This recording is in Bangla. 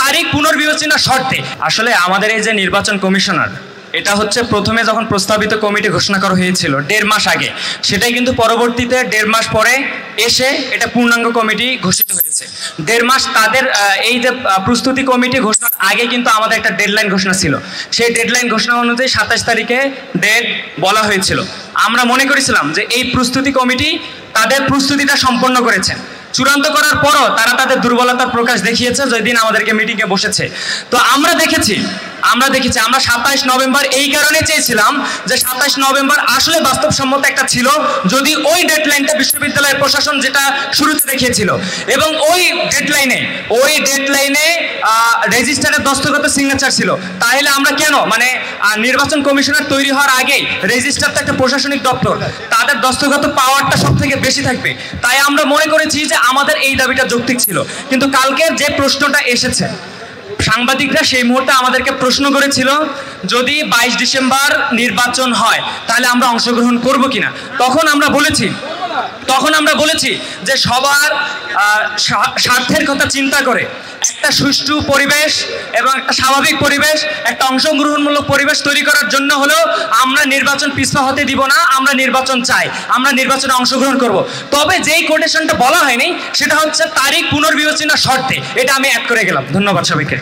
তারিখ পুনর্বিবেচনা শর্তে। আসলে আমাদের এই যে নির্বাচন কমিশনার, এটা হচ্ছে প্রথমে যখন প্রস্তাবিত কমিটি ঘোষণা করা হয়েছিল 1.5 মাস আগে, সেটাই কিন্তু পরবর্তীতে 1.5 মাস পরে এসে এটা পূর্ণাঙ্গ কমিটি ঘোষিত হয়েছে। 1.5 মাস তাদের এই যে প্রস্তুতি কমিটি ঘোষণার আগে কিন্তু আমাদের একটা ডেডলাইন ঘোষণা ছিল। সেই ডেডলাইন ঘোষণা অনুযায়ী 27 তারিখে ডেট বলা হয়েছিল। আমরা মনে করেছিলাম যে এই প্রস্তুতি কমিটি তাদের প্রস্তুতিটা সম্পন্ন করেছেন, চূড়ান্ত করার পরও তারা তাদের দুর্বলতার প্রকাশ দেখিয়েছে যেদিন আমাদেরকে মিটিংয়ে বসেছে। তো আমরা দেখেছি আমরা 27 নভেম্বর এই কারণে চেয়েছিলাম যে 27 নভেম্বর আসলে বাস্তবসম্মত একটা ছিল, যদি ওই ডেডলাইনটা বিশ্ববিদ্যালয়ের প্রশাসন যেটা শুরুতে দেখিয়েছিল এবং ওই ডেডলাইনে রেজিস্টারের দস্তখত সিগনেচার ছিল, তাহলে আমরা কেন নির্বাচন কমিশনার তৈরি হওয়ার আগেই রেজিস্টার তো একটা প্রশাসনিক দপ্তর, তাদের দস্তখত পাওয়ারটা সব থেকে বেশি থাকবে। তাই আমরা মনে করেছি যে আমাদের এই দাবিটা যৌক্তিক ছিল। কিন্তু কালকের যে প্রশ্নটা এসেছে, সাংবাদিকরা সেই মুহূর্তে আমাদেরকে প্রশ্ন করেছিল যদি 22 ডিসেম্বর নির্বাচন হয় তাহলে আমরা অংশগ্রহণ করব কিনা। তখন আমরা বলেছি যে সবার স্বার্থের কথা চিন্তা করে একটা সুষ্ঠু পরিবেশ এবং একটা স্বাভাবিক পরিবেশ, একটা অংশগ্রহণমূলক পরিবেশ তৈরি করার জন্য হলেও আমরা নির্বাচন পিছপা হতে দিব না, আমরা নির্বাচন চাই, আমরা নির্বাচনে অংশগ্রহণ করব। তবে যেই কোটেশনটা বলা হয়নি সেটা হচ্ছে তারিখ পুনর্বিবেচনা শর্তে, এটা আমি অ্যাড করে গেলাম। ধন্যবাদ সবাইকে।